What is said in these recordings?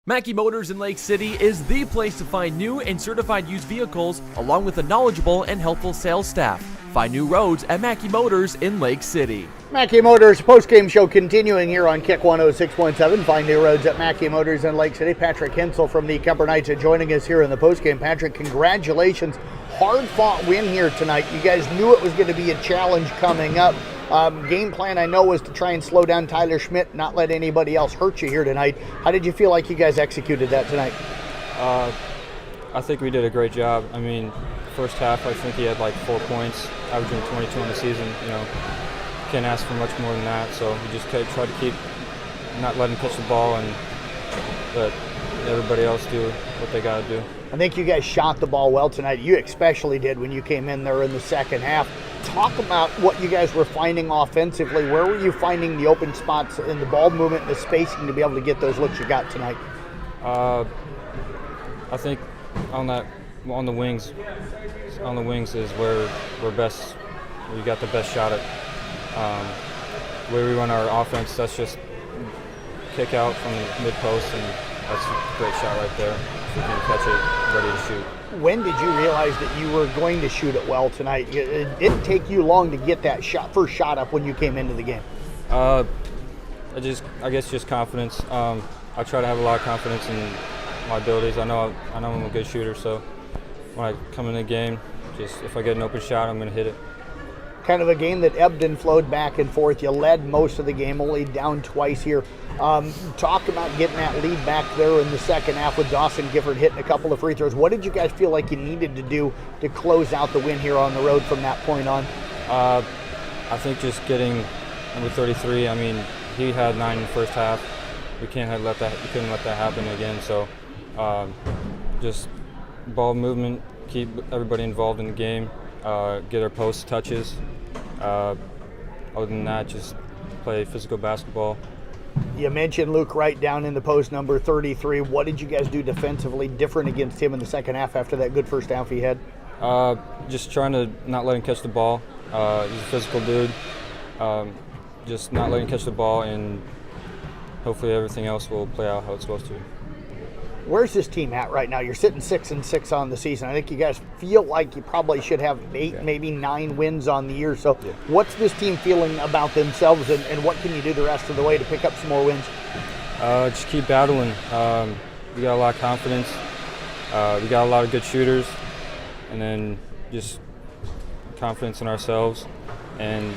Mackey Motors in Lake City is the place to find new and certified used vehicles, along with a knowledgeable and helpful sales staff. Find new roads at Mackey Motors in Lake City. Mackey Motors post-game show continuing here on Kick 106.7. Find new roads at Mackey Motors in Lake City. Patrick Hansel from the Kuemper Knights joining us here in the post-game. Patrick, congratulations. Hard-fought win here tonight. You guys knew it was going to be a challenge coming up. Game plan, I know, was to try and slow down Tyler Schmidt, not let anybody else hurt you here tonight. How did you feel like you guys executed that tonight? I think we did a great job. I mean, first half, I think he had like 4 points, averaging 22 in the season. You know, can't ask for much more than that. So we just tried to keep not letting him catch the ball and let everybody else do what they got to do. I think you guys shot the ball well tonight. You especially did when you came in there in the second half. Talk about what you guys were finding offensively. Where were you finding the open spots in the ball movement and the spacing to be able to get those looks you got tonight? I think on the wings is where we're best. We got the best shot at. Where we run our offense, that's just kick out from the mid post, and that's a great shot right there. If we can catch it, ready to shoot. When did you realize that you were going to shoot it well tonight? It didn't take you long to get that first shot up when you came into the game. I guess just confidence. I try to have a lot of confidence in my abilities. I know I'm a good shooter, so when I come in the game, just if I get an open shot, I'm going to hit it. Kind of a game that ebbed and flowed back and forth. You led most of the game, only down twice here. Talk about getting that lead back there in the second half with Dawson Gifford hitting a couple of free throws. What did you guys feel like you needed to do to close out the win here on the road from that point on? I think just getting number 33. I mean, he had 9 in the first half. We couldn't let that happen again. So just ball movement, keep everybody involved in the game, get our post touches. Other than that, just play physical basketball. You mentioned Luke Wright down in the post, number 33. What did you guys do defensively different against him in the second half after that good first half he had? Just trying to not let him catch the ball. He's a physical dude. Just not letting him catch the ball, and hopefully everything else will play out how it's supposed to. Where's this team at right now? You're sitting 6-6 on the season. I think you guys feel like you probably should have 8, maybe 9 wins on the year. So what's this team feeling about themselves, and what can you do the rest of the way to pick up some more wins? Just keep battling. We got a lot of confidence. We got a lot of good shooters, and then just confidence in ourselves. And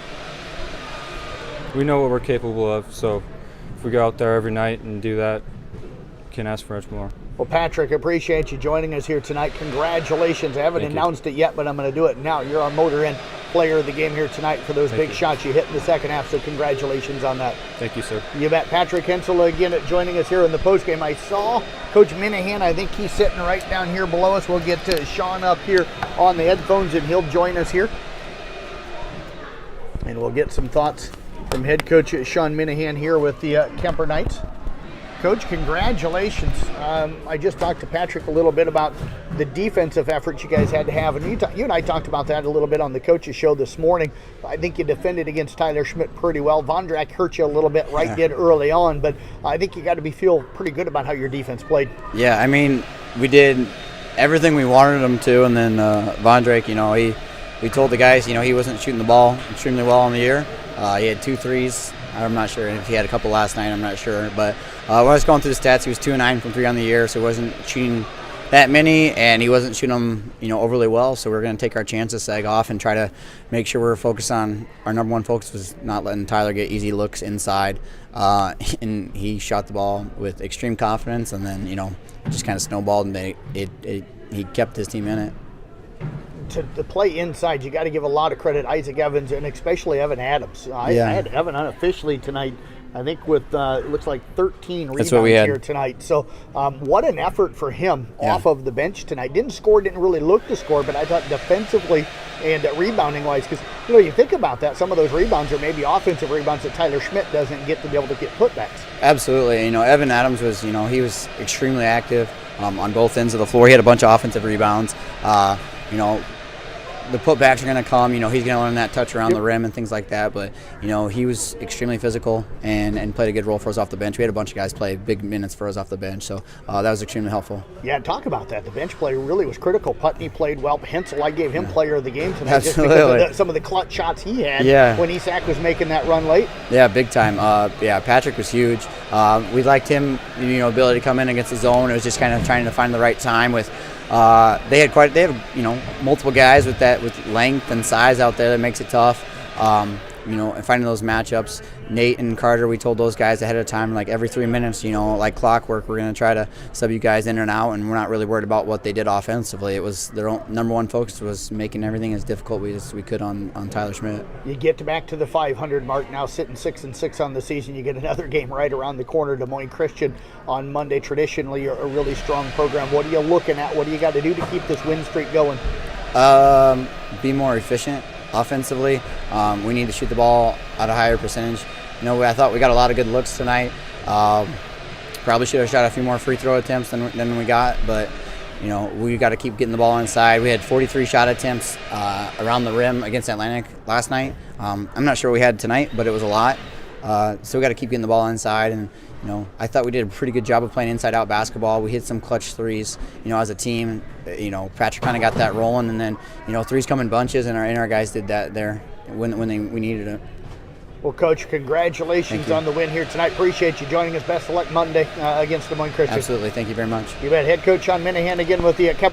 we know what we're capable of. So if we go out there every night and do that, can't ask for much more. Well, Patrick, appreciate you joining us here tonight. Congratulations. I haven't announced it yet, but I'm going to do it now. You're our Motor Inn player of the game here tonight for those big shots you hit in the second half, so congratulations on that. Thank you, sir. You bet. Patrick Hansel again joining us here in the postgame. I saw Coach Minnehan. I think he's sitting right down here below us. We'll get to Sean up here on the headphones, and he'll join us here. And we'll get some thoughts from head coach Sean Minnehan here with the Kuemper Knights. Coach, congratulations. I just talked to Patrick a little bit about the defensive efforts you guys had to have, and you and I talked about that a little bit on the coaches show this morning. I think you defended against Tyler Schmidt pretty well. Vondrak hurt you a little bit did early on, but I think you got to feel pretty good about how your defense played. Yeah, I mean, we did everything we wanted them to, and then Vondrak, we told the guys, he wasn't shooting the ball extremely well on the year. He had 2 threes. I'm not sure if he had a couple last night. I'm not sure. But when I was going through the stats, he was 2-9 from 3 on the year, so he wasn't shooting that many, and he wasn't shooting them, overly well. So we're going to take our chances, sag off, and try to make sure we're focused on our number one focus was not letting Tyler get easy looks inside. And he shot the ball with extreme confidence, and then just kind of snowballed, and he kept his team in it. To play inside, you got to give a lot of credit Isaac Evans and especially Evan Adams. I had Evan unofficially tonight, I think with it looks like 13 rebounds here tonight. So what an effort for him off of the bench tonight. Didn't really look to score, but I thought defensively and rebounding wise, because you think about that, some of those rebounds are maybe offensive rebounds that Tyler Schmidt doesn't get to be able to get putbacks. Absolutely. Evan Adams was, he was extremely active on both ends of the floor. He had a bunch of offensive rebounds. the putbacks are going to come. He's going to learn that touch around the rim and things like that. But, he was extremely physical and played a good role for us off the bench. We had a bunch of guys play big minutes for us off the bench, so that was extremely helpful. Yeah, talk about that. The bench play really was critical. Putney played well. Hansel, I gave him player of the game tonight just because of some of the clutch shots he had when East Sac was making that run late. Yeah, big time. Patrick was huge. We liked him, ability to come in against the zone. It was just kind of trying to find the right time with they had multiple guys with length and size out there that makes it tough. And finding those matchups. Nate and Carter, we told those guys ahead of time, like every 3 minutes, like clockwork, we're going to try to sub you guys in and out, and we're not really worried about what they did offensively. It was their number one focus was making everything as difficult as we could on Tyler Schmidt. You get back to the 500 mark now, sitting 6-6 on the season. You get another game right around the corner, Des Moines Christian on Monday. Traditionally, a really strong program. What are you looking at? What do you got to do to keep this win streak going? Be more efficient. Offensively, we need to shoot the ball at a higher percentage. I thought we got a lot of good looks tonight. Probably should have shot a few more free throw attempts than we got, but we got to keep getting the ball inside. We had 43 shot attempts around the rim against Atlantic last night. I'm not sure what we had tonight, but it was a lot. So we got to keep getting the ball inside, and I thought we did a pretty good job of playing inside-out basketball. We hit some clutch threes, as a team. Patrick kind of got that rolling, and then threes come in bunches, and our guys did that there when we needed it. Well, Coach, congratulations on the win here tonight. Appreciate you joining us. Best of luck Monday against Des Moines Christian. Absolutely. Thank you very much. You bet. Head coach on Minnehan again with the